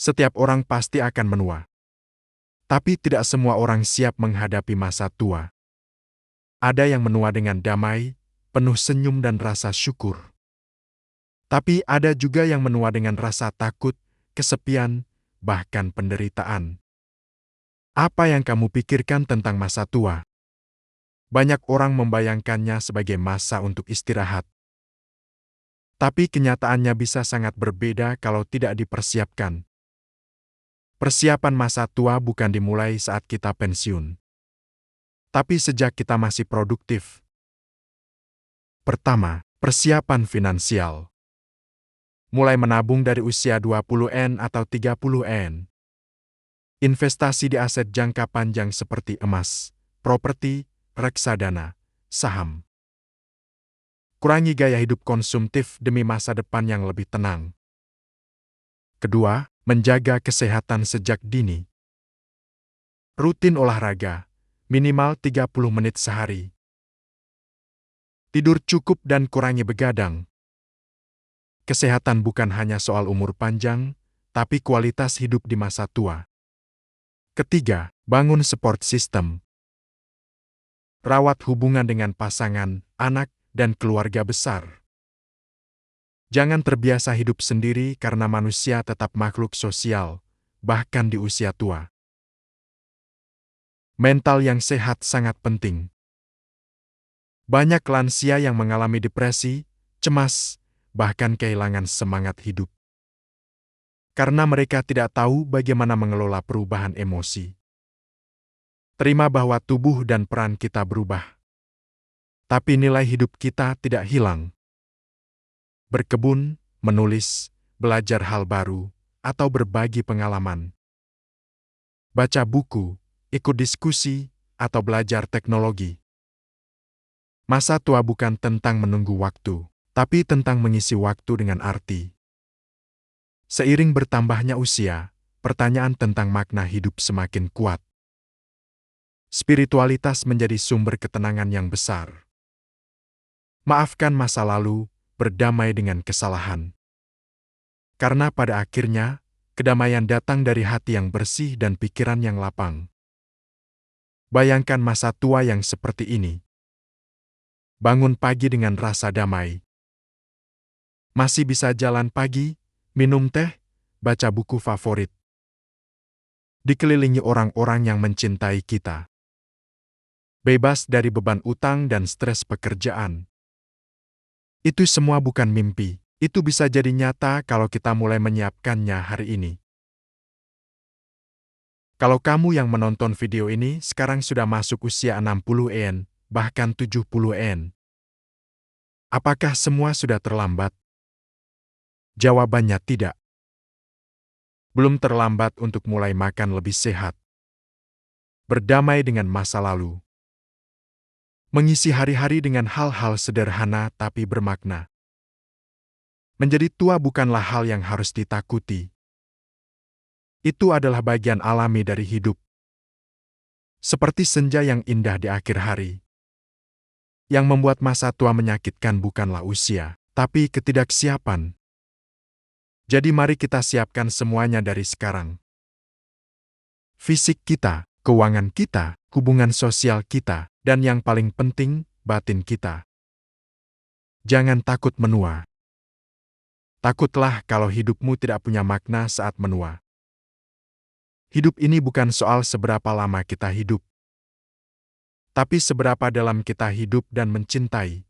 Setiap orang pasti akan menua. Tapi tidak semua orang siap menghadapi masa tua. Ada yang menua dengan damai, penuh senyum dan rasa syukur. Tapi ada juga yang menua dengan rasa takut, kesepian, bahkan penderitaan. Apa yang kamu pikirkan tentang masa tua? Banyak orang membayangkannya sebagai masa untuk istirahat. Tapi kenyataannya bisa sangat berbeda kalau tidak dipersiapkan. Persiapan masa tua bukan dimulai saat kita pensiun, tapi sejak kita masih produktif. Pertama, persiapan finansial. Mulai menabung dari usia 20-an atau 30-an. Investasi di aset jangka panjang seperti emas, properti, reksadana, saham. Kurangi gaya hidup konsumtif demi masa depan yang lebih tenang. Kedua, menjaga kesehatan sejak dini. Rutin olahraga, minimal 30 menit sehari. Tidur cukup dan kurangi begadang. Kesehatan bukan hanya soal umur panjang, tapi kualitas hidup di masa tua. Ketiga, bangun support system. Rawat hubungan dengan pasangan, anak, dan keluarga besar. Jangan terbiasa hidup sendiri karena manusia tetap makhluk sosial, bahkan di usia tua. Mental yang sehat sangat penting. Banyak lansia yang mengalami depresi, cemas, bahkan kehilangan semangat hidup. Karena mereka tidak tahu bagaimana mengelola perubahan emosi. Terima bahwa tubuh dan peran kita berubah. Tapi nilai hidup kita tidak hilang. Berkebun, menulis, belajar hal baru, atau berbagi pengalaman. Baca buku, ikut diskusi, atau belajar teknologi. Masa tua bukan tentang menunggu waktu, tapi tentang mengisi waktu dengan arti. Seiring bertambahnya usia, pertanyaan tentang makna hidup semakin kuat. Spiritualitas menjadi sumber ketenangan yang besar. Maafkan masa lalu, berdamai dengan kesalahan. Karena pada akhirnya, kedamaian datang dari hati yang bersih dan pikiran yang lapang. Bayangkan masa tua yang seperti ini. Bangun pagi dengan rasa damai. Masih bisa jalan pagi, minum teh, baca buku favorit. Dikelilingi orang-orang yang mencintai kita. Bebas dari beban utang dan stres pekerjaan. Itu semua bukan mimpi, itu bisa jadi nyata kalau kita mulai menyiapkannya hari ini. Kalau kamu yang menonton video ini sekarang sudah masuk usia 60-an, bahkan 70-an. Apakah semua sudah terlambat? Jawabannya tidak. Belum terlambat untuk mulai makan lebih sehat. Berdamai dengan masa lalu. Mengisi hari-hari dengan hal-hal sederhana tapi bermakna. Menjadi tua bukanlah hal yang harus ditakuti. Itu adalah bagian alami dari hidup. Seperti senja yang indah di akhir hari. Yang membuat masa tua menyakitkan bukanlah usia, tapi ketidaksiapan. Jadi mari kita siapkan semuanya dari sekarang. Fisik kita, keuangan kita, hubungan sosial kita, dan yang paling penting, batin kita. Jangan takut menua. Takutlah kalau hidupmu tidak punya makna saat menua. Hidup ini bukan soal seberapa lama kita hidup, tapi seberapa dalam kita hidup dan mencintai.